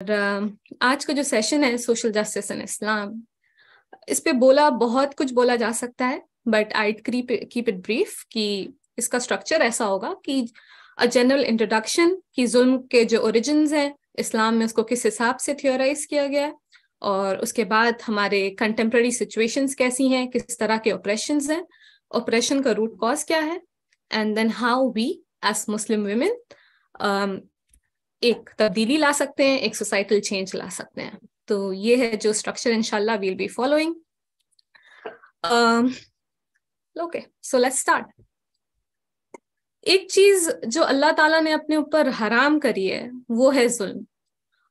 आज का जो सेशन है सोशल जस्टिस इन इस्लाम, इस पे बहुत कुछ बोला जा सकता है, but I keep it brief कि इसका स्ट्रक्चर ऐसा होगा कि अ जनरल इंट्रोडक्शन कि जुल्म के जो ओरिजिन्स हैं इस्लाम में, उसको किस हिसाब से थियोराइज किया गया है, और उसके बाद हमारे कंटेम्प्रेरी सिचुएशंस कैसी हैं, किस तरह के ऑपरेशंस हैं, ऑपरेशन का रूट कॉज क्या है, and then how we as Muslim women एक तब्दीली ला सकते हैं, एक सोसाइटल चेंज ला सकते हैं। तो ये है जो स्ट्रक्चर इंशाल्लाह will be following. Okay, so let's start. एक चीज जो अल्लाह ताला ने अपने ऊपर हराम करी है वो है जुल्म।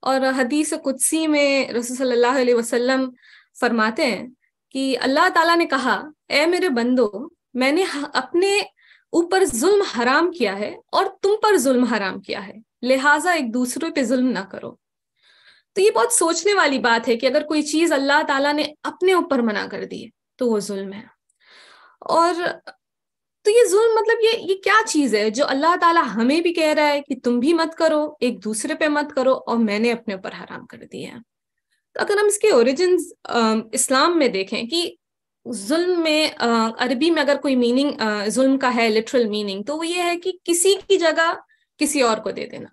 और हदीस कुदसी में रसूल सल्लल्लाहु अलैहि वसल्लम फरमाते हैं कि अल्लाह ताला ने कहा, ए मेरे बंदो, मैंने अपने ऊपर जुल्म हराम किया है और तुम पर जुल्म हराम किया है, लिहाजा एक दूसरे पे जुल्म ना करो। तो ये बहुत सोचने वाली बात है कि अगर कोई चीज अल्लाह ताला ने अपने ऊपर मना कर दी है तो वो जुल्म है। और तो ये जुल्म मतलब ये क्या चीज है जो अल्लाह ताला हमें भी कह रहा है कि तुम भी मत करो, एक दूसरे पे मत करो, और मैंने अपने ऊपर हराम कर दिया है। तो अगर हम इसके ओरिजिन्स इस्लाम में देखें कि जुल्म में अरबी में अगर कोई मीनिंग जुल्म का है, लिटरल मीनिंग, तो वो ये है कि किसी की जगह किसी और को दे देना।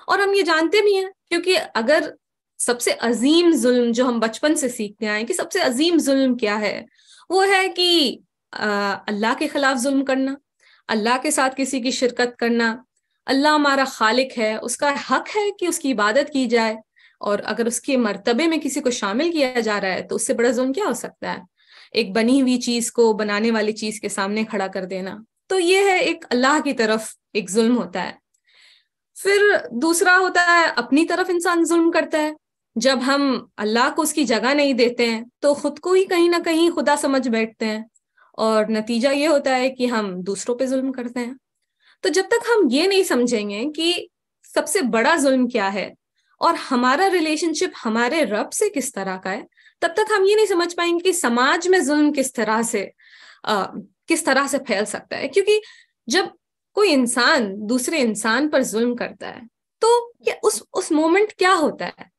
और हम ये जानते भी हैं क्योंकि अगर सबसे अजीम जुल्म जो हम बचपन से सीखते आए कि सबसे अजीम जुल्म क्या है, वो है कि अल्लाह के खिलाफ जुल्म करना, अल्लाह के साथ किसी की शिरकत करना। अल्लाह हमारा खालिक है, उसका हक है कि उसकी इबादत की जाए, और अगर उसके मर्तबे में किसी को शामिल किया जा रहा है तो उससे बड़ा जुल्म क्या हो सकता है? एक बनी हुई चीज को बनाने वाली चीज के सामने खड़ा कर देना। तो ये है एक अल्लाह की तरफ एक जुल्म होता है। फिर दूसरा होता है अपनी तरफ इंसान जुल्म करता है। जब हम अल्लाह को उसकी जगह नहीं देते हैं तो खुद को ही कहीं ना कहीं खुदा समझ बैठते हैं, और नतीजा ये होता है कि हम दूसरों पे जुल्म करते हैं। तो जब तक हम ये नहीं समझेंगे कि सबसे बड़ा जुल्म क्या है और हमारा रिलेशनशिप हमारे रब से किस तरह का है, तब तक हम ये नहीं समझ पाएंगे कि समाज में जुल्म किस तरह से फैल सकता है। क्योंकि जब कोई इंसान दूसरे इंसान पर जुल्म करता है तो क्या उस मोमेंट क्या होता है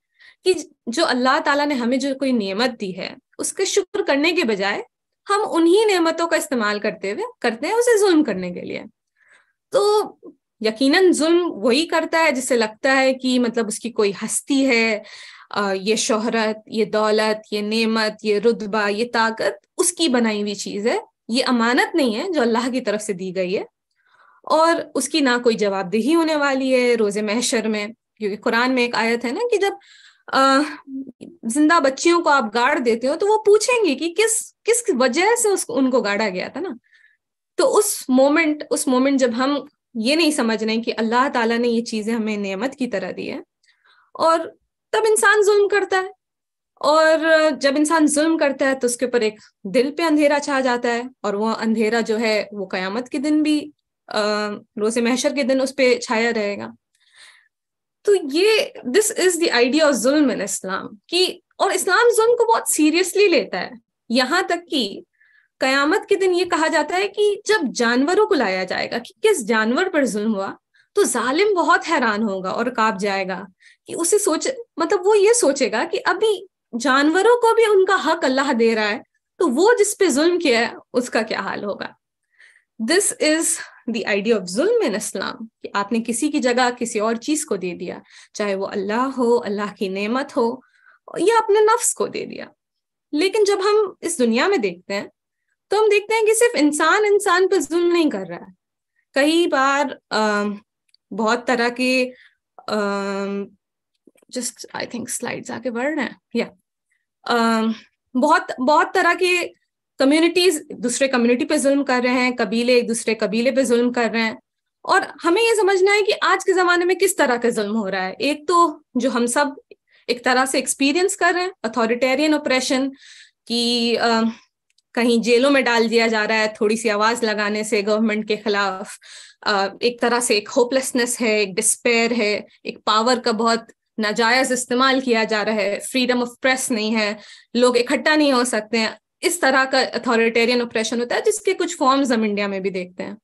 कि जो अल्लाह ताला ने हमें जो कोई नेमत दी है उसके शुक्र करने के बजाय हम उन्हीं नेमतों का इस्तेमाल करते हैं उसे जुल्म करने के लिए। तो यकीनन जुल्म वही करता है जिससे लगता है कि मतलब उसकी कोई हस्ती है, ये शोहरत, ये दौलत, ये नेमत, ये रुतबा, ये ताकत उसकी बनाई हुई चीज है, ये अमानत नहीं है जो अल्लाह की तरफ से दी गई है, और उसकी ना कोई जवाबदेही होने वाली है रोजे महशर में। क्योंकि कुरान में एक आयत है ना कि जब जिंदा बच्चियों को आप गाड़ देते हो तो वो पूछेंगे कि किस किस वजह से उनको गाड़ा गया था ना। तो उस मोमेंट जब हम ये नहीं समझ रहे कि अल्लाह ताला ने ये चीजें हमें नेमत की तरह दी है, और तब इंसान जुल्म करता है। और जब इंसान जुल्म करता है तो उसके ऊपर एक दिल पे अंधेरा छा जाता है, और वो अंधेरा जो है वो कयामत के दिन भी, रोजे महशर के दिन उस पे छाया रहेगा। तो ये this is the idea of जुल्म इन इस्लाम कि, और इस्लाम जुल्म को बहुत सीरियसली लेता है। यहां तक कि कयामत के दिन ये कहा जाता है कि जब जानवरों को लाया जाएगा कि किस जानवर पर जुल्म हुआ, तो जालिम बहुत हैरान होगा और कांप जाएगा कि उसे मतलब वो ये सोचेगा कि अभी जानवरों को भी उनका हक अल्लाह दे रहा है, तो वो जिस पे जुल्म किया है उसका क्या हाल होगा। This is the idea of जुल्म इन इस्लाम कि आपने किसी की जगह किसी और चीज को दे दिया, चाहे वो अल्लाह हो, अल्लाह की नेमत हो, या अपने नफ्स को दे दिया। लेकिन जब हम इस दुनिया में देखते हैं तो हम देखते हैं कि सिर्फ इंसान इंसान पर जुल्म नहीं कर रहा है। कई बार बहुत तरह के, जस्ट आई थिंक स्लाइड्स आगे बढ़ रहे हैं, या बहुत बहुत तरह के कम्युनिटीज दूसरे कम्युनिटी पे जुल्म कर रहे हैं, कबीले एक दूसरे कबीले पे जुल्म कर रहे हैं। और हमें ये समझना है कि आज के जमाने में किस तरह का जुल्म हो रहा है। एक तो जो हम सब एक तरह से एक्सपीरियंस कर रहे हैं, अथॉरिटेरियन ऑपरेशन, कि कहीं जेलों में डाल दिया जा रहा है थोड़ी सी आवाज लगाने से गवर्नमेंट के खिलाफ। एक तरह से एक होपलेसनेस है, एक डिस्पेयर है, एक पावर का बहुत नाजायज इस्तेमाल किया जा रहा है, फ्रीडम ऑफ प्रेस नहीं है, लोग इकट्ठा नहीं हो सकते हैं। इस तरह का अथॉरिटेरियन ऑपरेशन होता है जिसके कुछ फॉर्म्स हम इंडिया में भी देखते हैं।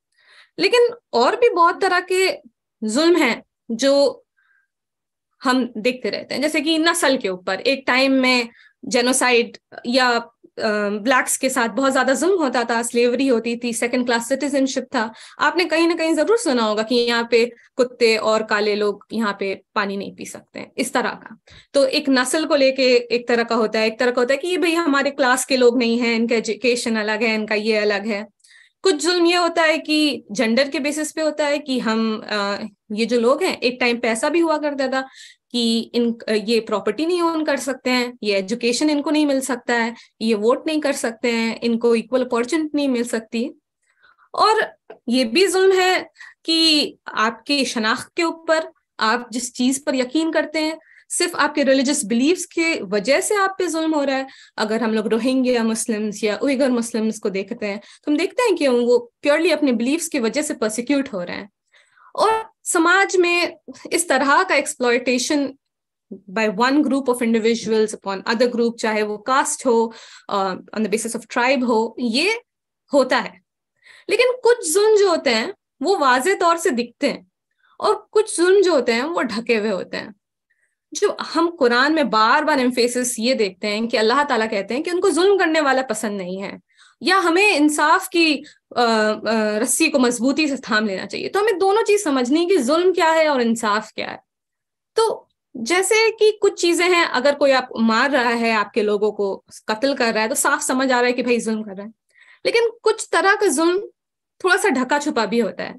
लेकिन और भी बहुत तरह के जुल्म हैं जो हम देखते रहते हैं, जैसे कि नस्ल के ऊपर एक टाइम में जेनोसाइड या ब्लैक्स के साथ बहुत ज्यादा जुल्म होता था, स्लेवरी होती थी, सेकंड क्लास सिटीजनशिप था। आपने कहीं ना कहीं जरूर सुना होगा कि यहाँ पे कुत्ते और काले लोग यहाँ पे पानी नहीं पी सकते हैं, इस तरह का। तो एक नस्ल को लेके एक तरह का होता है, एक तरह का होता है कि ये भाई हमारे क्लास के लोग नहीं हैं, इनका एजुकेशन अलग है, इनका ये अलग है। कुछ जुल्म ये होता है कि जेंडर के बेसिस पे होता है कि हम ये जो लोग हैं, एक टाइम पे ऐसा भी हुआ करता था कि इन ये प्रॉपर्टी नहीं ओन कर सकते हैं, ये एजुकेशन इनको नहीं मिल सकता है, ये वोट नहीं कर सकते हैं, इनको इक्वल अपॉर्चुनिटी नहीं मिल सकती। और ये भी जुल्म है कि आपकी शनाख्त के ऊपर, आप जिस चीज पर यकीन करते हैं, सिर्फ आपके रिलीजियस बिलीव्स के वजह से आप पे जुल्म हो रहा है। अगर हम लोग रोहिंग्या मुस्लिम्स या उइगर मुस्लिम्स को देखते हैं तो हम देखते हैं कि वो प्योरली अपने बिलीव्स की वजह से परसिक्यूट हो रहे हैं। और समाज में इस तरह का exploitation by one group of individuals upon other group, चाहे वो कास्ट हो, on the basis of tribe हो, ये होता है। लेकिन कुछ जुल्म जो होते हैं वो वाज़े तौर से दिखते हैं, और कुछ जुल्म जो होते हैं वो ढके हुए होते हैं। जो हम कुरान में बार बार एम्फेसिस ये देखते हैं कि अल्लाह ताला कहते हैं कि उनको जुल्म करने वाला पसंद नहीं है, या हमें इंसाफ की रस्सी को मजबूती से थाम लेना चाहिए। तो हमें दोनों चीज समझनी है कि जुल्म क्या है और इंसाफ क्या है। तो जैसे कि कुछ चीजें हैं, अगर कोई आप मार रहा है, आपके लोगों को कत्ल कर रहा है, तो साफ समझ आ रहा है कि भाई जुल्म कर रहा है। लेकिन कुछ तरह का जुल्म थोड़ा सा ढका छुपा भी होता है।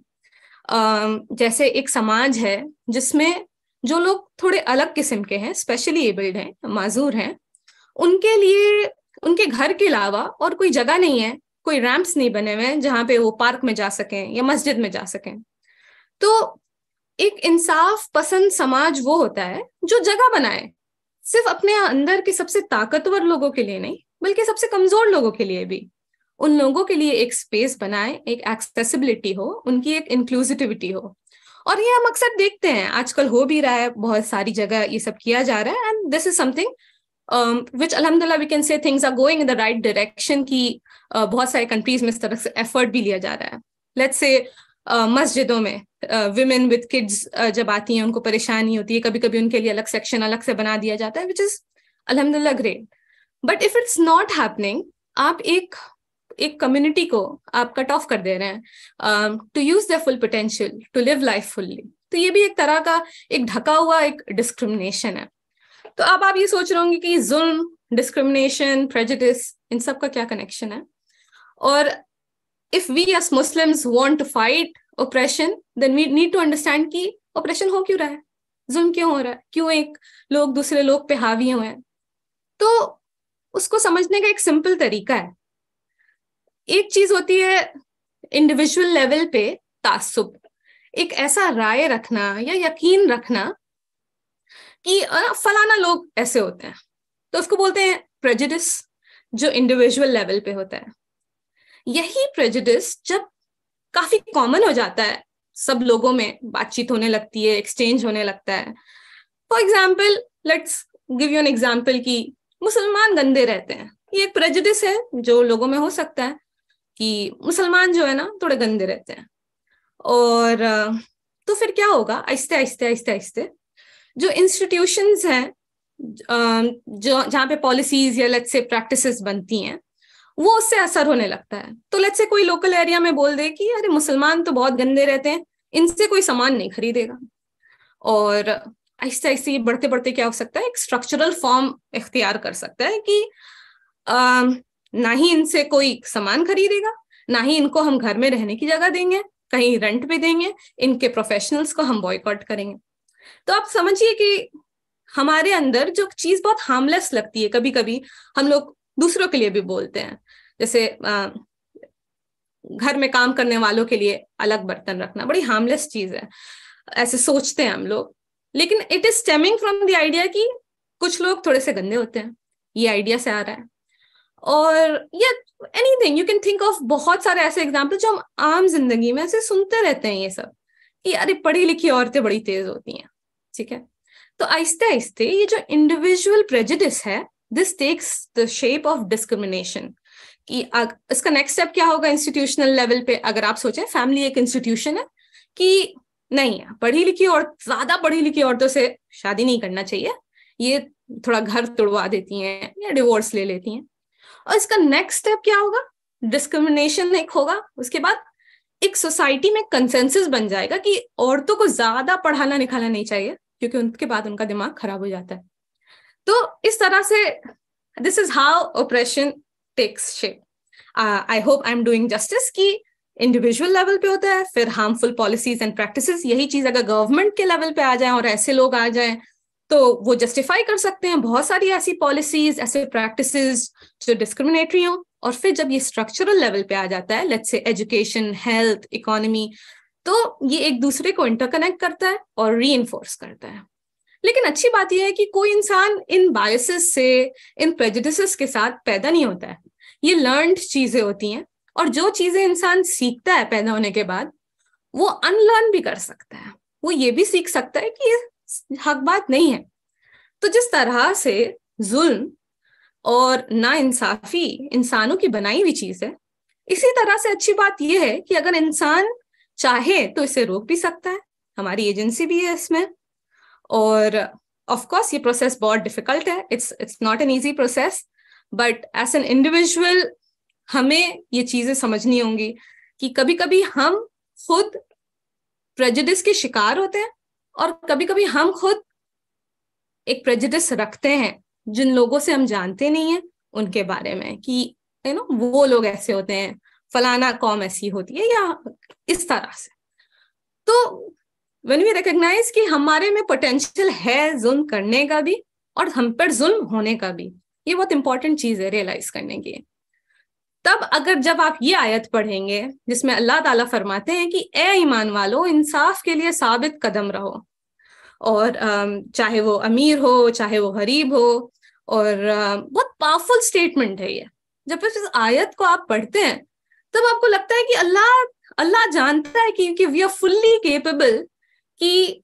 जैसे एक समाज है जिसमें जो लोग थोड़े अलग किस्म के हैं, स्पेशली एबल्ड हैं, माजूर हैं, उनके लिए उनके घर के अलावा और कोई जगह नहीं है, कोई रैंप्स नहीं बने हुए हैं जहां पे वो पार्क में जा सकें या मस्जिद में जा सकें। तो एक इंसाफ पसंद समाज वो होता है जो जगह बनाए, सिर्फ अपने अंदर के सबसे ताकतवर लोगों के लिए नहीं, बल्कि सबसे कमजोर लोगों के लिए भी। उन लोगों के लिए एक स्पेस बनाए, एक एक्सेसिबिलिटी हो, उनकी एक इंक्लूसिविटी हो। और ये हम अक्सर देखते हैं, आजकल हो भी रहा है, बहुत सारी जगह ये सब किया जा रहा है। And this is something which अल्हम्दुलिल्लाह we can say things are going in the right direction, की बहुत सारे कंट्रीज में इस तरह से एफर्ट भी लिया जा रहा है। लेट्स से मस्जिदों में विमेन विद किड्स जब आती हैं, उनको परेशानी होती है, कभी कभी उनके लिए अलग सेक्शन अलग से बना दिया जाता है, विच इज अल्हम्दुलिल्लाह great. But if it's not happening, आप एक कम्युनिटी को आप कट ऑफ कर दे रहे हैं to use their full potential, to live life fully. तो ये भी एक तरह का एक ढका हुआ एक डिस्क्रिमिनेशन है। तो अब आप ये सोच रहे होंगे कि जुल्म, डिस्क्रिमिनेशन, प्रेजुडिस, इन सब का क्या कनेक्शन है। और if we as Muslims want to fight oppression, then we need to understand कि oppression हो क्यों रहा है, जुल्म क्यों हो रहा है, क्यों एक लोग दूसरे लोग पे हावी हुए हैं। तो उसको समझने का एक सिंपल तरीका है। एक चीज होती है इंडिविजुअल लेवल पे तासुब, एक ऐसा राय रखना या यकीन रखना कि फलाना लोग ऐसे होते हैं, तो उसको बोलते हैं प्रेजुडिस, जो इंडिविजुअल लेवल पे होता है। यही प्रेजुडिस जब काफी कॉमन हो जाता है, सब लोगों में बातचीत होने लगती है, एक्सचेंज होने लगता है। For example, let's give you an example कि मुसलमान गंदे रहते हैं, ये एक प्रेजुडिस है जो लोगों में हो सकता है कि मुसलमान जो है ना थोड़े गंदे रहते हैं। और तो फिर क्या होगा, आहिस्ते आहिस्ते आहिस्ते आहिस्ते जो इंस्टीट्यूशंस हैं, जो जहाँ पे पॉलिसीज या लेट्स से प्रैक्टिसेस बनती हैं, वो उससे असर होने लगता है। तो लेट्स से कोई लोकल एरिया में बोल दे कि अरे मुसलमान तो बहुत गंदे रहते हैं, इनसे कोई सामान नहीं खरीदेगा। और आहिस्ते आहिस्ते ये बढ़ते बढ़ते क्या हो सकता है, एक स्ट्रक्चरल फॉर्म इख्तियार कर सकता है कि ना ही इनसे कोई सामान खरीदेगा, ना ही इनको हम घर में रहने की जगह देंगे, कहीं रेंट पे देंगे, इनके प्रोफेशनल्स को हम बॉयकॉट करेंगे। तो आप समझिए कि हमारे अंदर जो चीज बहुत हार्मलेस लगती है, कभी कभी हम लोग दूसरों के लिए भी बोलते हैं, जैसे घर में काम करने वालों के लिए अलग बर्तन रखना बड़ी हार्मलेस चीज है, ऐसे सोचते हैं हम लोग। लेकिन it is stemming from the idea कि कुछ लोग थोड़े से गंदे होते हैं, ये आइडिया से आ रहा है। और ये anything you can think of, बहुत सारे ऐसे एग्जाम्पल जो हम आम जिंदगी में ऐसे सुनते रहते हैं, ये सब कि अरे पढ़ी लिखी औरतें बड़ी तेज होती हैं, ठीक है। तो आहिस्ते आहिस्ते ये जो इंडिविजुअल प्रेजुडिस है, this takes the shape of discrimination. कि इसका नेक्स्ट स्टेप क्या होगा इंस्टीट्यूशनल लेवल पे। अगर आप सोचें, फैमिली एक इंस्टीट्यूशन है कि नहीं है, पढ़ी लिखी और ज्यादा पढ़ी लिखी औरतों से शादी नहीं करना चाहिए, ये थोड़ा घर तोड़वा देती हैं या डिवोर्स ले लेती हैं। और इसका नेक्स्ट स्टेप क्या होगा? डिस्क्रिमिनेशन एक होगा। उसके बाद एक सोसाइटी में कंसेंसस बन जाएगा कि औरतों को ज्यादा पढ़ाना लिखाना नहीं चाहिए, क्योंकि उनके बाद उनका दिमाग खराब हो जाता है। तो इस तरह से this is how operation takes shape. I hope I am doing justice कि इंडिविजुअल लेवल पे होता है, फिर हार्मफुल पॉलिसीज एंड प्रैक्टिसेस। यही चीज अगर गवर्नमेंट के लेवल पे आ जाए और ऐसे लोग आ जाएं तो वो जस्टिफाई कर सकते हैं बहुत सारी ऐसी पॉलिसीज, ऐसे प्रैक्टिसेस जो डिस्क्रिमिनेटरी हो। और फिर जब ये स्ट्रक्चरल लेवल पे आ जाता है, let's say education, health, economy, तो ये एक दूसरे को इंटरकनेक्ट करता है और रीइंफोर्स करता है। लेकिन अच्छी बात यह है कि कोई इंसान इन बायसेस से, इन प्रेजुडिसेस के साथ पैदा नहीं होता है। ये लर्न्ड चीजें होती हैं, और जो चीजें इंसान सीखता है पैदा होने के बाद, वो अनलर्न भी कर सकता है। वो ये भी सीख सकता है कि ये हक बात नहीं है। तो जिस तरह से जुल्म और नाइंसाफी इंसानों की बनाई हुई चीज है, इसी तरह से अच्छी बात यह है कि अगर इंसान चाहे तो इसे रोक भी सकता है। हमारी एजेंसी भी है इसमें। और ऑफ कोर्स ये प्रोसेस बहुत डिफिकल्ट है, it's not an easy process, but as an individual हमें ये चीजें समझनी होंगी कि कभी कभी हम खुद प्रेजुडिस के शिकार होते हैं, और कभी कभी हम खुद एक प्रेजुडिस रखते हैं जिन लोगों से हम जानते नहीं हैं उनके बारे में, कि वो लोग ऐसे होते हैं, फलाना कौम ऐसी होती है, या इस तरह से। तो when we recognize कि हमारे में पोटेंशियल है जुल्म करने का भी और हम पर जुल्म होने का भी, ये बहुत इंपॉर्टेंट चीज है रियलाइज करने की। तब अगर जब आप ये आयत पढ़ेंगे जिसमें अल्लाह ताला फरमाते हैं कि ए ईमान वालो, इंसाफ के लिए साबित कदम रहो, और चाहे वो अमीर हो चाहे वो गरीब हो, और बहुत पावरफुल स्टेटमेंट है ये। जब इस आयत को आप पढ़ते हैं तब आपको लगता है कि अल्लाह जानता है कि वी आर फुल्ली केपेबल, कि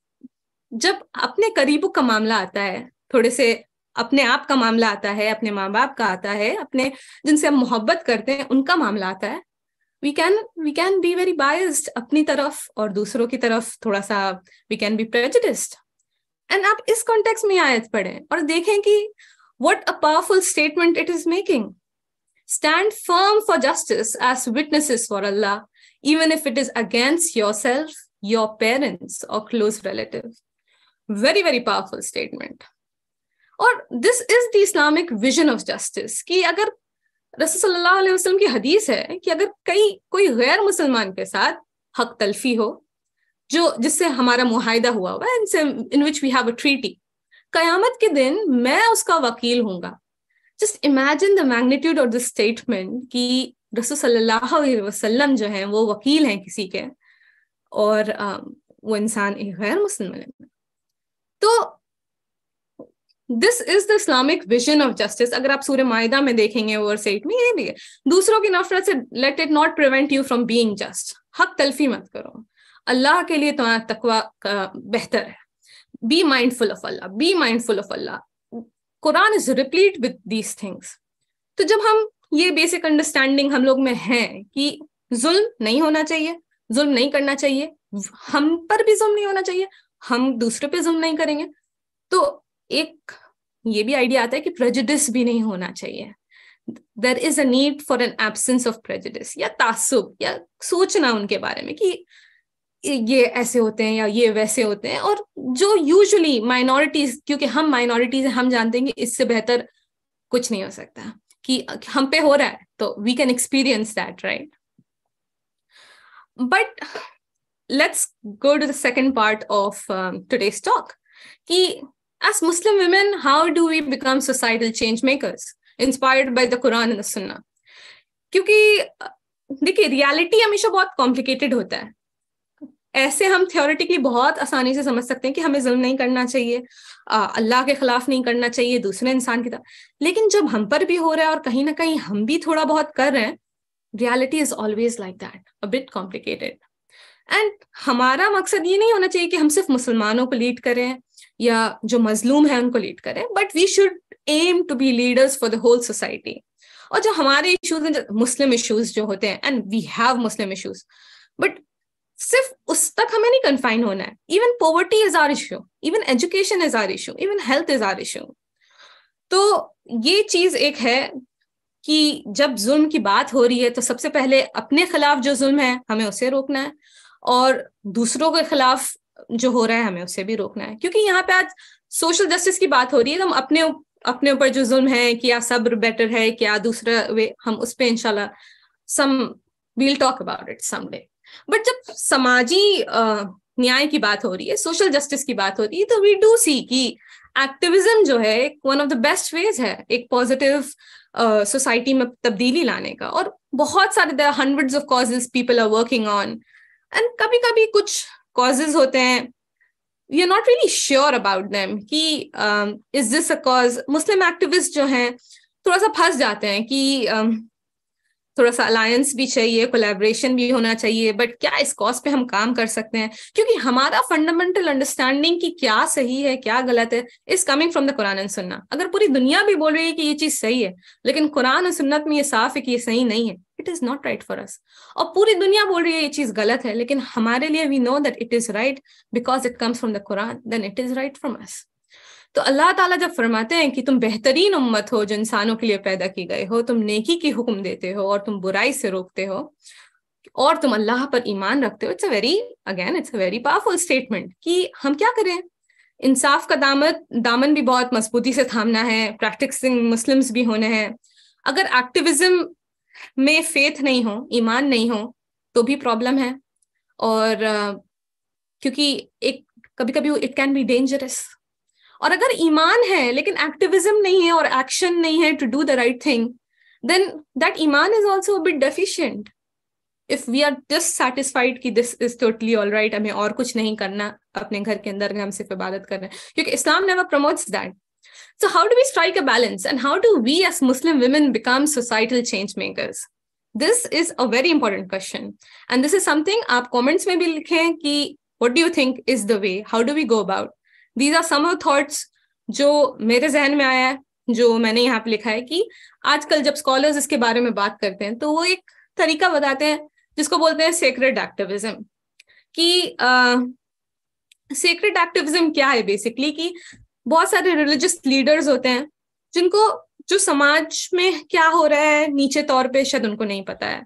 जब अपने करीबों का मामला आता है, थोड़े से अपने आप का मामला आता है, अपने माँ बाप का आता है, अपने जिनसे हम मोहब्बत करते हैं उनका मामला आता है, we can be very biased अपनी तरफ, और दूसरों की तरफ थोड़ा सा we can be prejudiced. And आप इस कॉन्टेक्स्ट में आयत पढ़ें और देखें कि what a powerful statement it is making. Stand firm for justice as witnesses for Allah, even if it is against yourself, your parents or close relative. Very, very powerful statement. और this is the Islamic vision of justice, कि अगर रसूल सल्लल्लाहु अलैहि वसल्लम की हदीस है कि अगर कोई गैर मुसलमान के साथ हक तलफी हो, जिससे हमारा मुआहिदा हुआ हुआ है, in which we have a treaty, कयामत के दिन मैं उसका वकील हूंगा। Just imagine the magnitude of this statement कि रसूल सल्लल्लाहु अलैहि वसल्लम जो हैं वो वकील हैं किसी के, और वो इंसान एक गैर मुस्लिम है। तो this is the Islamic vision of justice. अगर आप सूरह माइदा में देखेंगे वर्स 8 में ये भी है, दूसरों की नफरत से let it not prevent you from being just. हक तलफी मत करो, अल्लाह के लिए तुम्हारा तकवा बेहतर है। Be mindful of Allah, be mindful of Allah. Quran is replete with these things. तो जब हम ये बेसिक अंडरस्टैंडिंग हम लोग में है कि जुल्म नहीं होना चाहिए, जुल्म नहीं करना चाहिए, हम पर भी जुल्म नहीं होना चाहिए, हम दूसरे पे जुल्म नहीं करेंगे, तो एक ये भी आइडिया आता है कि प्रेजुडिस भी नहीं होना चाहिए। There is a need for an absence of prejudice, या तासुब, या सोचना उनके बारे में कि ये ऐसे होते हैं या ये वैसे होते हैं। और जो यूजुअली माइनॉरिटीज, क्योंकि हम माइनॉरिटीज हैं, हम जानते हैं कि इससे बेहतर कुछ नहीं हो सकता, कि हम पे हो रहा है तो we can experience that, right? But let's go to the second part of today's talk, कि as Muslim women how do we become societal change makers inspired by the Quran and the Sunnah. क्योंकि देखिए, reality हमेशा बहुत complicated होता है। ऐसे हम theoretically बहुत आसानी से समझ सकते हैं कि हमें जुल्म नहीं करना चाहिए, अल्लाह के खिलाफ नहीं करना चाहिए, दूसरे इंसान की तरफ। लेकिन जब हम पर भी हो रहा है और कहीं ना कहीं हम भी थोड़ा बहुत कर रहे हैं, reality is always like that, a bit complicated. And हमारा मकसद ये नहीं होना चाहिए कि हम सिर्फ मुसलमानों को लीड करें या जो मजलूम है उनको लीड करें, but we should aim to be leaders for the whole society. और जो हमारे इश्यूज हैं, मुस्लिम इश्यूज जो होते हैं, and we have Muslim issues, but सिर्फ उस तक हमें नहीं कन्फाइन होना है. Even poverty is our issue, even education is our issue, even health is our issue. तो ये चीज एक है कि जब जुल्म की बात हो रही है तो सबसे पहले अपने खिलाफ जो जुल्म है हमें उसे रोकना है, और दूसरों के खिलाफ जो हो रहा है हमें उसे भी रोकना है. क्योंकि यहाँ पे आज सोशल जस्टिस की बात हो रही है, तो हम अपने ऊपर जो जुल्म है, क्या सब्र बेटर है, क्या दूसरा वे, हम उस पे इंशाल्लाह some we'll talk about it someday. But जब समाजी न्याय की बात हो रही है, सोशल जस्टिस की बात हो रही है, तो वी डू सी कि एक्टिविज्म जो है one of the best veg है एक पॉजिटिव सोसाइटी में तब्दीली लाने का. और बहुत सारे there are hundreds of causes people are working on, and कभी कभी कुछ कॉजेज होते हैं we are not really sure about them कि is this a cause. Muslim activist जो हैं थोड़ा सा फंस जाते हैं कि थोड़ा सा अलायंस भी चाहिए, कोलैबोरेशन भी होना चाहिए, बट क्या इस कॉज पे हम काम कर सकते हैं? क्योंकि हमारा फंडामेंटल अंडरस्टैंडिंग कि क्या सही है क्या गलत है is coming from the Quran and सुन्ना. अगर पूरी दुनिया भी बोल रही है कि ये चीज सही है, लेकिन कुरान और सुन्नत में ये साफ है कि ये सही नहीं है, it is not right for us. और पूरी दुनिया बोल रही है ये चीज गलत है, लेकिन हमारे लिए we know that it is right because it comes from the Quran, then it is right from us. तो अल्लाह ताला जब फरमाते हैं कि तुम बेहतरीन उम्मत हो जो इंसानों के लिए पैदा की गए हो, तुम नेकी की हुक्म देते हो और तुम बुराई से रोकते हो और तुम अल्लाह पर ईमान रखते हो, it's a very powerful statement कि हम क्या करें. इंसाफ का दामन भी बहुत मजबूती से थामना है, प्रैक्टिसिंग मुस्लिम्स भी होने हैं. अगर एक्टिविज्म में फेथ नहीं हो, ईमान नहीं हो, तो भी प्रॉब्लम है. और क्योंकि एक कभी कभी इट कैन बी डेंजरस. और अगर ईमान है लेकिन एक्टिविज्म नहीं है और एक्शन नहीं है to do the right thing, then that ईमान is also a bit deficient. If we are just satisfied कि this is totally all right, हमें और कुछ नहीं करना अपने घर के अंदर, हम सिर्फ इबादत कर रहे हैं, क्योंकि Islam never promotes that. So how do we strike a balance, and how do we as Muslim women become societal change makers? This is a very important question, and this is something आप comments में भी लिखें कि what do you think is the way, how do we go about? These are some of thoughts जो मेरे जहन में आया है, जो मैंने यहाँ पे लिखा है कि आजकल जब स्कॉलर्स इसके बारे में बात करते हैं तो वो एक तरीका बताते हैं जिसको बोलते हैं सेक्रेड एक्टिविज्म. कि सेक्रेड एक्टिविज्म क्या है बेसिकली, कि बहुत सारे रिलीजियस लीडर्स होते हैं जिनको जो समाज में क्या हो रहा है नीचे तौर पे शायद उनको नहीं पता है.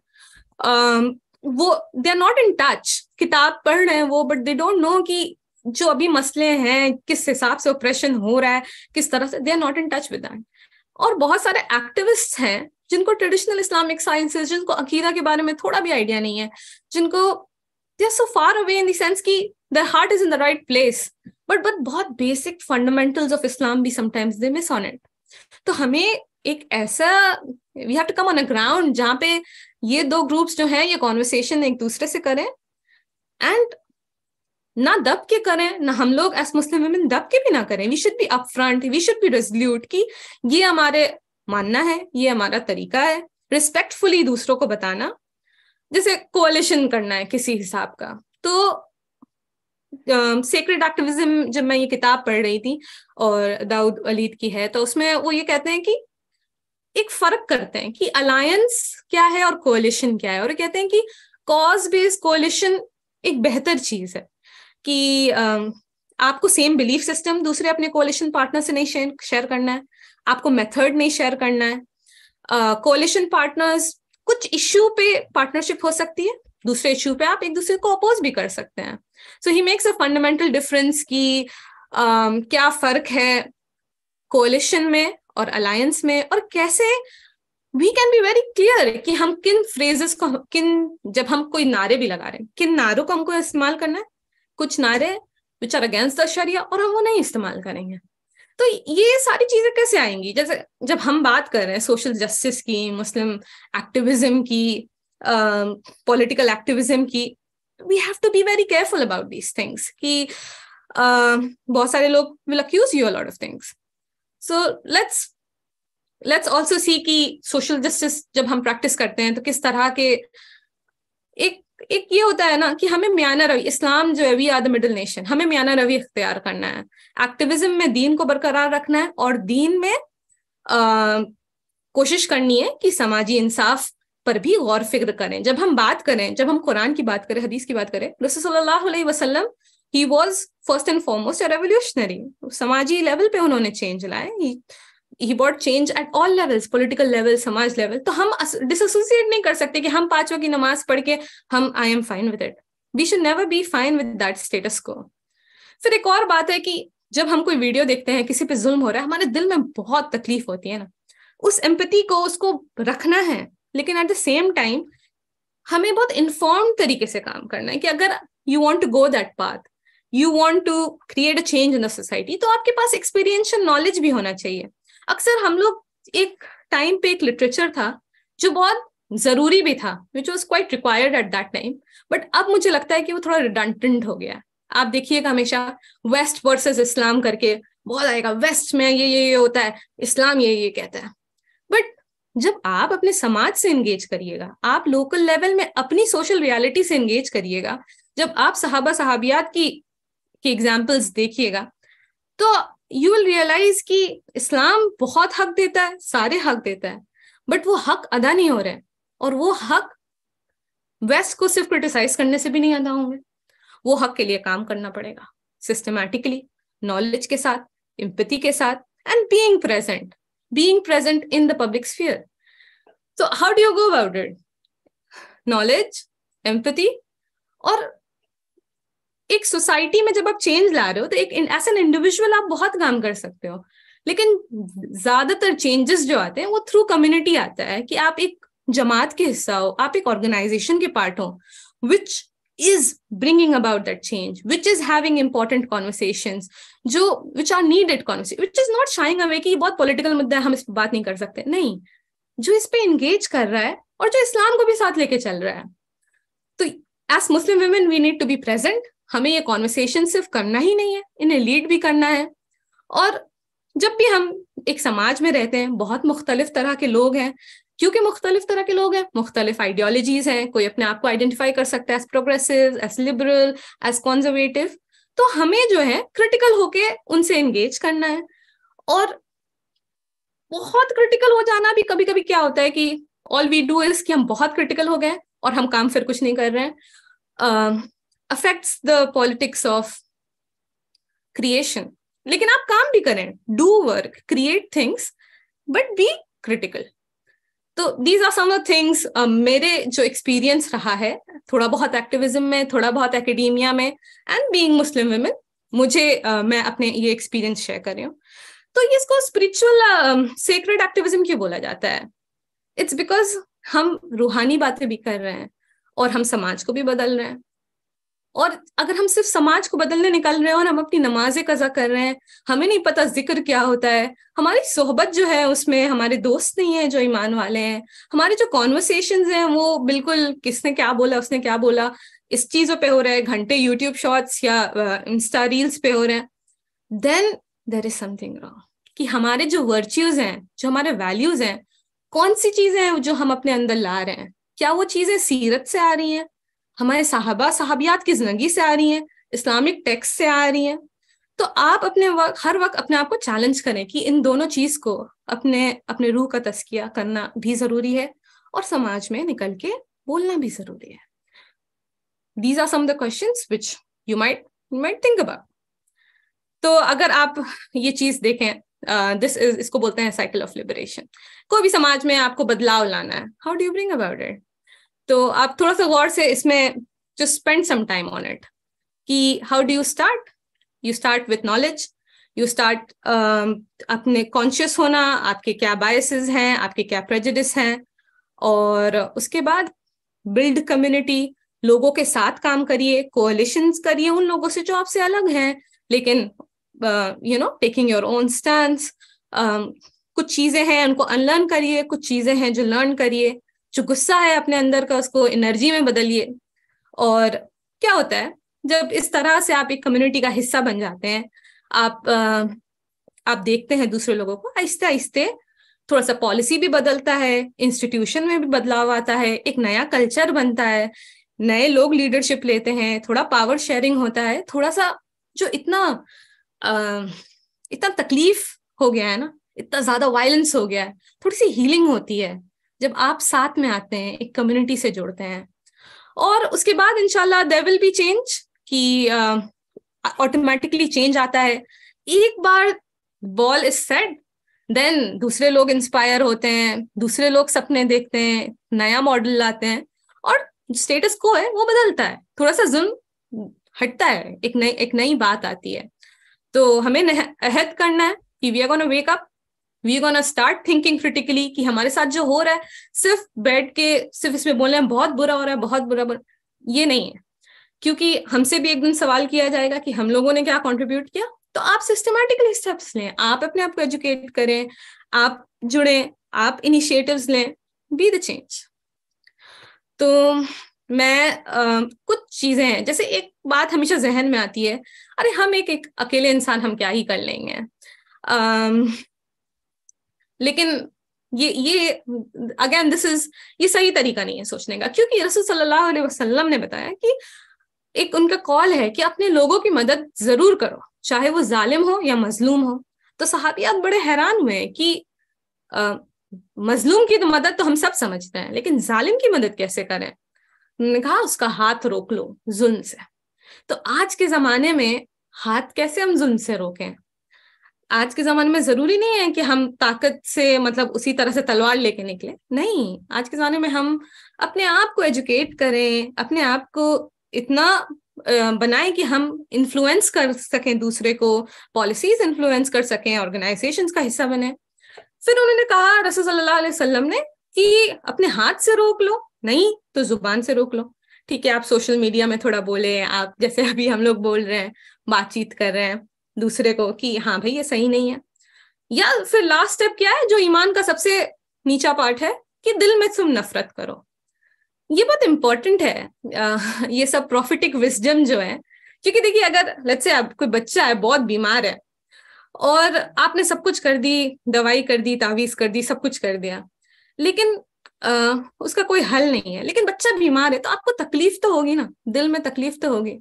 वो they are not in touch, किताब पढ़ रहे हैं वो, बट दे डोंट नो कि जो अभी मसले हैं, किस हिसाब से ऑपरेशन हो रहा है, किस तरह से, they are not in touch with that. और बहुत सारे एक्टिविस्ट हैं जिनको ट्रेडिशनल इस्लामिक साइंसेस, जिनको अकीदा के बारे में थोड़ा भी आइडिया नहीं है, जिनको they are so far away in the sense कि their heart is in the right place, but बहुत basic fundamentals of Islam भी sometimes they miss on it. तो हमें एक ऐसा we have to come on a ground जहाँ पे ये दो ग्रुप्स जो हैं ये कॉन्वर्सेशन एक दूसरे से करें, एंड ना दब के करें, ना हम लोग एज मुस्लिम वुमेन दब के भी ना करें. We should be upfront, we should be resolute कि ये हमारे मानना है, ये हमारा तरीका है, रिस्पेक्टफुली दूसरों को बताना. जैसे कोalition करना है किसी हिसाब का, तो सेक्रेड एक्टिविज्म जब मैं ये किताब पढ़ रही थी और दाऊद वलीद की है, तो उसमें वो ये कहते हैं कि एक फर्क करते हैं कि अलायंस क्या है और कोalition क्या है. और कहते हैं कि कॉज बेस्ड कोalition एक बेहतर चीज है कि आपको सेम बिलीफ सिस्टम दूसरे अपने कोalition पार्टनर से नहीं शेयर करना है, आपको मेथड नहीं शेयर करना है. कोalition पार्टनर्स कुछ इश्यू पे पार्टनरशिप हो सकती है, दूसरे इश्यू पे आप एक दूसरे को अपोज भी कर सकते हैं. So he makes a fundamental difference कि क्या फर्क है कोalition में और अलायंस में, और कैसे we can be very clear कि हम किन फ्रेजेस को, जब हम कोई नारे भी लगा रहे हैं, किन नारों को हमको इस्तेमाल करना है. कुछ नारे विच आर अगेंस्ट द शरिया और हम वो नहीं इस्तेमाल करेंगे. तो ये सारी चीजें कैसे आएंगी? जैसे जब हम बात कर रहे हैं सोशल जस्टिस की, मुस्लिम एक्टिविज्म की, पॉलिटिकल एक्टिविज्म की, we have to be very careful about these things कि बहुत सारे लोग will accuse you a lot of things. So let's also see कि social justice जब हम practice करते हैं तो किस तरह के एक ये होता है ना कि हमें मियाना रवि, इस्लाम जो है we are the middle nation, हमें मियाना रवि इख्तियार करना है. एक्टिविज्म में दीन को बरकरार रखना है और दीन में कोशिश करनी है कि समाजी इंसाफ पर भी गौर फिक्र करें। जब हम बात करें, जब हम कुरान की बात करें, हदीस की बात करें, रसूल सल्लल्लाहु अलैहि वसल्लम he was first and foremost revolutionary. समाजी लेवल पे उन्होंने चेंज लाए। He bought change at all levels, political level, समाज लेवल। तो हम डिसोसिएट नहीं कर सकते कि हम 5 वक्त की नमाज पढ़ के हम I am fine with it. We should never be fine with that status quo. फिर एक और बात है कि जब हम कोई वीडियो देखते हैं, किसी पे जुल्म हो रहा है, हमारे दिल में बहुत तकलीफ होती है ना, उस एम्पैथी को, उसको रखना है, लेकिन एट द सेम टाइम हमें बहुत इन्फॉर्म्ड तरीके से काम करना है कि अगर you want to go that path, you want to create a change in the society, तो आपके पास एक्सपीरियंशियल नॉलेज भी होना चाहिए। अक्सर हम लोग, एक टाइम पे एक लिटरेचर था जो बहुत जरूरी भी था, which was quite required at that time, but अब मुझे लगता है कि वो थोड़ा रिडंडेंट हो गया। आप देखिएगा हमेशा वेस्ट वर्सेस इस्लाम करके बहुत आएगा, वेस्ट में ये होता है, इस्लाम ये कहता है। बट जब आप अपने समाज से एंगेज करिएगा, आप लोकल लेवल में अपनी सोशल रियलिटी से एंगेज करिएगा, जब आप सहाबा सहाबियात की एग्जाम्पल्स देखिएगा, तो यू विल रियलाइज कि इस्लाम बहुत हक देता है, सारे हक देता है, बट वो हक अदा नहीं हो रहे हैं। और वो हक वेस्ट को सिर्फ क्रिटिसाइज करने से भी नहीं अदा होंगे। वो हक के लिए काम करना पड़ेगा, सिस्टमैटिकली, नॉलेज के साथ, एम्पैथी के साथ, and being present in the public sphere. So how do you go about it? Knowledge, empathy, और एक सोसाइटी में जब आप चेंज ला रहे हो तो एक एज एन इंडिविजुअल आप बहुत काम कर सकते हो, लेकिन ज्यादातर चेंजेस जो आते हैं वो थ्रू कम्युनिटी आता है, कि आप एक जमात के हिस्सा हो, आप एक ऑर्गेनाइजेशन के पार्ट हो, विच is bringing about that change, which is having important conversations, which are needed conversations, which is not shying away कि ये बहुत political मुद्दा है, हम इस पर बात नहीं कर सकते, नहीं, जो इस पे engage कर रहा है और जो इस्लाम को भी साथ लेके चल रहा है। तो as Muslim women we need to be present। हमें ये conversation सिर्फ करना ही नहीं है, इन्हें लीड भी करना है। और जब भी हम एक समाज में रहते हैं, बहुत मुख्तलिफ तरह के लोग हैं, क्योंकि मुख्तलिफ तरह के लोग हैं, मुख्तलिफ आइडियोलॉजीज हैं, कोई अपने आप को आइडेंटिफाई कर सकता है as progressive, as liberal, as conservative, तो हमें जो है क्रिटिकल होके उनसे एंगेज करना है। और बहुत क्रिटिकल हो जाना भी कभी कभी क्या होता है कि ऑल वी डू इज कि हम बहुत क्रिटिकल हो गए और हम काम फिर कुछ नहीं कर रहे हैं, affects the politics of creation. लेकिन आप काम भी करें, do work, create things, but be critical. तो these are some of things, मेरे जो एक्सपीरियंस रहा है, थोड़ा बहुत एक्टिविज्म में, थोड़ा बहुत एकेडेमिया में, एंड बीइंग मुस्लिम वुमेन, मुझे मैं अपने ये एक्सपीरियंस शेयर कर रही हूँ। तो इसको स्पिरिचुअल सेक्रेड एक्टिविज्म क्यों बोला जाता है? इट्स बिकॉज हम रूहानी बातें भी कर रहे हैं और हम समाज को भी बदल रहे हैं। और अगर हम सिर्फ समाज को बदलने निकल रहे हैं और हम अपनी नमाजें कज़ा कर रहे हैं, हमें नहीं पता जिक्र क्या होता है, हमारी सोहबत जो है उसमें हमारे दोस्त नहीं है जो ईमान वाले हैं, हमारे जो कॉन्वर्सेशंस हैं वो बिल्कुल किसने क्या बोला, उसने क्या बोला, इस चीजों पे हो रहा है, घंटे यूट्यूब शॉर्ट्स या इंस्टा रील्स पे हो रहे हैं, then there is something wrong. कि हमारे जो वर्च्यूज हैं, जो हमारे वैल्यूज हैं, कौन सी चीजें हैं जो हम अपने अंदर ला रहे हैं? क्या वो चीजें सीरत से आ रही हैं, हमारे साहबा साहबियात की जिंदगी से आ रही हैं, इस्लामिक टेक्स्ट से आ रही हैं? तो आप अपने हर वक्त अपने आप को चैलेंज करें कि इन दोनों चीज को, अपने रूह का तस्किया करना भी जरूरी है और समाज में निकल के बोलना भी जरूरी है। These are some of the questions which you might think about. तो अगर आप ये चीज देखें, इसको बोलते हैं साइकिल ऑफ लिबरेशन। कोई भी समाज में आपको बदलाव लाना है, how do you bring about it? तो आप थोड़ा सा गौर से इसमें just spend some time on it कि how do you start? You start with knowledge, you start अपने conscious होना, आपके क्या biases हैं, आपके क्या prejudice हैं, और उसके बाद build community, लोगों के साथ काम करिए, coalitions करिए उन लोगों से जो आपसे अलग हैं, लेकिन taking your own stance, कुछ चीजें हैं उनको अनलर्न करिए, कुछ चीजें हैं जो लर्न करिए, जो गुस्सा है अपने अंदर का उसको एनर्जी में बदलिए। और क्या होता है जब इस तरह से आप एक कम्युनिटी का हिस्सा बन जाते हैं, आप देखते हैं दूसरे लोगों को, आहिस्ते आहिस्ते थोड़ा सा पॉलिसी भी बदलता है, इंस्टीट्यूशन में भी बदलाव आता है, एक नया कल्चर बनता है, नए लोग लीडरशिप लेते हैं, थोड़ा पावर शेयरिंग होता है, थोड़ा सा जो इतना तकलीफ हो गया है ना, इतना ज्यादा वायलेंस हो गया है, थोड़ी सी हीलिंग होती है। जब आप साथ में आते हैं, एक कम्युनिटी से जुड़ते हैं, और उसके बाद इंशाल्लाह देयर विल बी चेंज, कि ऑटोमेटिकली चेंज आता है। एक बार बॉल इज सेट, देन दूसरे लोग इंस्पायर होते हैं, दूसरे लोग सपने देखते हैं, नया मॉडल लाते हैं, और स्टेटस को है वो बदलता है, थोड़ा सा जुल्म हटता है, एक नई बात आती है। तो हमें अहद करना है कि we are gonna wake up, we are gonna start thinking critically, कि हमारे साथ जो हो रहा है सिर्फ बैठ के सिर्फ इसमें बोल रहे हैं बहुत बुरा हो रहा है, बहुत बुरा, ये नहीं है। क्योंकि हमसे भी एक दिन सवाल किया जाएगा कि हम लोगों ने क्या कंट्रीब्यूट किया। तो आप सिस्टमैटिकली स्टेप्स लें, आप अपने आप को एजुकेट करें, आप जुड़ें, आप इनिशिएटिव्स लें, बी द चेंज। तो मैं कुछ चीजें हैं, जैसे एक बात हमेशा जहन में आती है, अरे हम एक अकेले इंसान हम क्या ही कर लेंगे, लेकिन ये अगेन ये सही तरीका नहीं है सोचने का, क्योंकि रसूल सल्लल्लाहु अलैहि वसल्लम ने बताया कि एक उनका कॉल है कि अपने लोगों की मदद जरूर करो, चाहे वो जालिम हो या मजलूम हो। तो सहाबियात बड़े हैरान हुए कि मजलूम की तो मदद तो हम सब समझते हैं, लेकिन जालिम की मदद कैसे करें। उन्होंने कहा उसका हाथ रोक लो जुल्म से। तो आज के जमाने में हाथ कैसे हम जुल्म से रोकें? आज के जमाने में जरूरी नहीं है कि हम ताकत से, मतलब उसी तरह से तलवार लेके निकले, नहीं। आज के जमाने में हम अपने आप को एजुकेट करें, अपने आप को इतना बनाएं कि हम इन्फ्लुएंस कर सकें दूसरे को, पॉलिसीज इन्फ्लुएंस कर सकें, ऑर्गेनाइजेशंस का हिस्सा बने। फिर उन्होंने कहा रसूल सल्लल्लाहु अलैहि वसल्लम ने कि अपने हाथ से रोक लो, नहीं तो जुबान से रोक लो। ठीक है, आप सोशल मीडिया में थोड़ा बोले, आप जैसे अभी हम लोग बोल रहे हैं, बातचीत कर रहे हैं दूसरे को कि हाँ भाई ये सही नहीं है। या फिर लास्ट स्टेप क्या है, जो ईमान का सबसे नीचा पार्ट है, कि दिल में तुम नफरत करो। ये बहुत इंपॉर्टेंट है, ये सब प्रॉफिटिक विजडम जो है। क्योंकि देखिए, अगर लेट्स से कोई बच्चा है बहुत बीमार है, और आपने सब कुछ कर दी, दवाई कर दी, तावीज कर दी, सब कुछ कर दिया, लेकिन उसका कोई हल नहीं है, लेकिन बच्चा बीमार है, तो आपको तकलीफ तो होगी ना, दिल में तकलीफ तो होगी।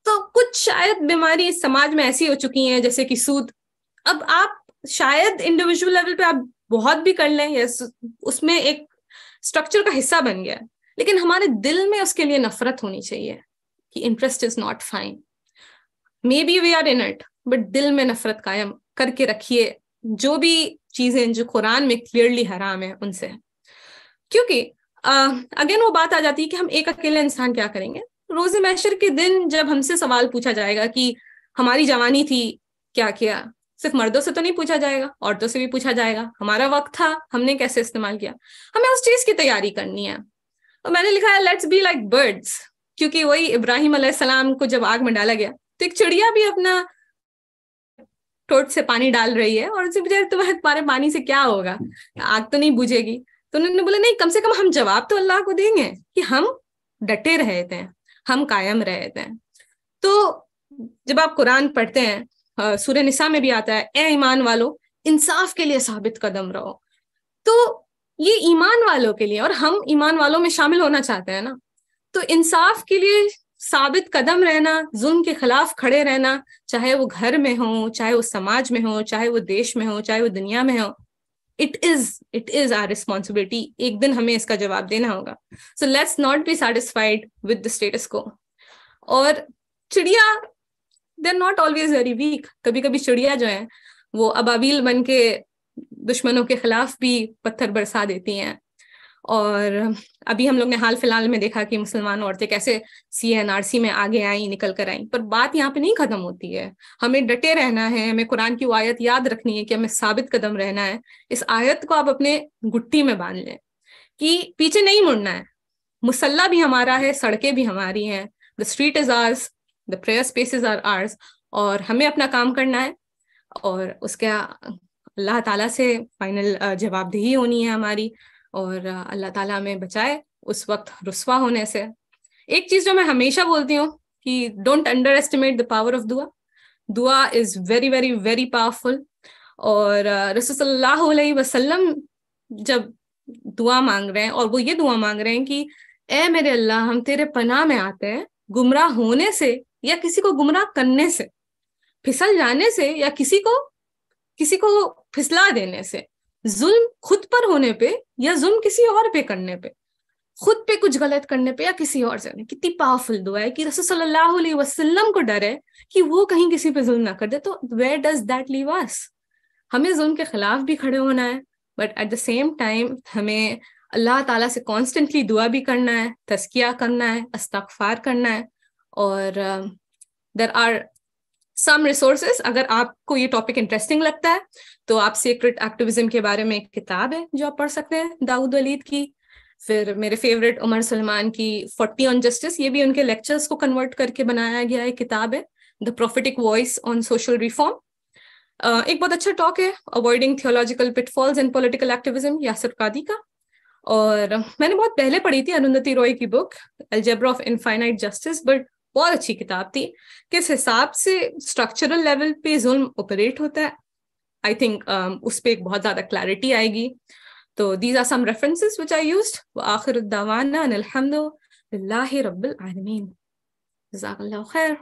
तो कुछ शायद बीमारी समाज में ऐसी हो चुकी है, जैसे कि सूद। अब आप शायद इंडिविजुअल लेवल पे आप बहुत भी कर लें, या उसमें एक स्ट्रक्चर का हिस्सा बन गया, लेकिन हमारे दिल में उसके लिए नफरत होनी चाहिए कि interest is not fine, maybe we are in it, but दिल में नफरत कायम करके रखिए, जो भी चीजें जो कुरान में क्लियरली हराम है उनसे। क्योंकि अगेन वो बात आ जाती है कि हम एक अकेले इंसान क्या करेंगे। रोज़े महशर के दिन जब हमसे सवाल पूछा जाएगा कि हमारी जवानी थी क्या किया, सिर्फ मर्दों से तो नहीं पूछा जाएगा, औरतों से भी पूछा जाएगा, हमारा वक्त था हमने कैसे इस्तेमाल किया। हमें उस चीज की तैयारी करनी है। तो मैंने लिखा है लेट्स बी लाइक बर्ड्स, क्योंकि वही इब्राहिम अलैहिस्सलाम को जब आग में डाला गया, तो एक चिड़िया भी अपना ठोट से पानी डाल रही है, और उसे बेचारे तुम्हारे पानी से क्या होगा, आग तो नहीं बुझेगी। तो उन्होंने बोला नहीं, कम से कम हम जवाब तो अल्लाह को देंगे कि हम डटे रहे थे, हम कायम रहे थे। तो जब आप कुरान पढ़ते हैं, सूरह निसा में भी आता है, ए ईमान वालों इंसाफ के लिए साबित कदम रहो। तो ये ईमान वालों के लिए, और हम ईमान वालों में शामिल होना चाहते हैं ना, तो इंसाफ के लिए साबित कदम रहना, जुल्म के खिलाफ खड़े रहना, चाहे वो घर में हो, चाहे वो समाज में हो, चाहे वो देश में हो, चाहे वो दुनिया में हो, इट इज आवर रिस्पॉन्सिबिलिटी। एक दिन हमें इसका जवाब देना होगा। So let's not be satisfied with the status quo. और चिड़िया, they are not always very weak. कभी कभी चिड़िया जो है वो अबाबील बन के दुश्मनों के खिलाफ भी पत्थर बरसा देती हैं। और अभी हम लोग ने हाल फिलहाल में देखा कि मुसलमान औरतें कैसे CNRC में आगे आई, निकल कर आई। पर बात यहाँ पे नहीं खत्म होती है, हमें डटे रहना है, हमें कुरान की वो आयत याद रखनी है कि हमें साबित कदम रहना है। इस आयत को आप अपने गुट्टी में बांध लें कि पीछे नहीं मुड़ना है। मुसल्ला भी हमारा है, सड़कें भी हमारी हैं, the street is ours, the prayer spaces are ours, और हमें अपना काम करना है, और उसका अल्लाह ताला से फाइनल जवाबदेही होनी है हमारी। और अल्लाह ताला हमें बचाए उस वक्त रुस्वा होने से। एक चीज जो मैं हमेशा बोलती हूँ कि don't under estimate the power of दुआ। दुआ is very very very powerful. और रसूल सल्लल्लाहु अलैहि वसल्लम जब दुआ मांग रहे हैं, और वो ये दुआ मांग रहे हैं कि ए मेरे अल्लाह, हम तेरे पनाह में आते हैं गुमराह होने से, या किसी को गुमराह करने से, फिसल जाने से, या किसी को फिसला देने से। जुल्म खुद पर होने पे या जुल्म किसी और पे करने पे, खुद पे कुछ गलत करने पे या किसी और से। कितनी पावरफुल दुआ है कि रसूल सल्लल्लाहु अलैहि वसल्लम को डर है कि वो कहीं किसी पे जुल्म ना कर दे। तो where does that leave us? हमें जुल्म के खिलाफ भी खड़े होना है, but at the same time हमें अल्लाह ताला से कॉन्स्टेंटली दुआ भी करना है, तस्किया करना है, इस्तगफार करना है। और देयर आर सम रिसोर्सेज, अगर आपको ये टॉपिक इंटरेस्टिंग लगता है तो आप सीक्रेट एक्टिविज्म के बारे में एक किताब है जो आप पढ़ सकते हैं, दाऊद वलीद की। फिर मेरे फेवरेट उमर सलमान की 40 ऑन जस्टिस, ये भी उनके लेक्चर्स को कन्वर्ट करके बनाया गया एक किताब है, the prophetic voice on social reform. एक बहुत अच्छा टॉक है, avoiding theological pitfalls in political activism, Yasir Qadhi का। और मैंने बहुत पहले पढ़ी थी अरुंधति रॉय की book algebra of infinite justice, but बहुत अच्छी किताब थी। किस हिसाब से स्ट्रक्चरल लेवल पे जुल्म ऑपरेट होता है, आई थिंक उस पर एक बहुत ज्यादा क्लैरिटी आएगी। तो these are some references which I used. व आखिर दावाना अनिल हम्दुलिल्लाहि रब्बिल आलमीन। जज़ाकल्लाहु खैर।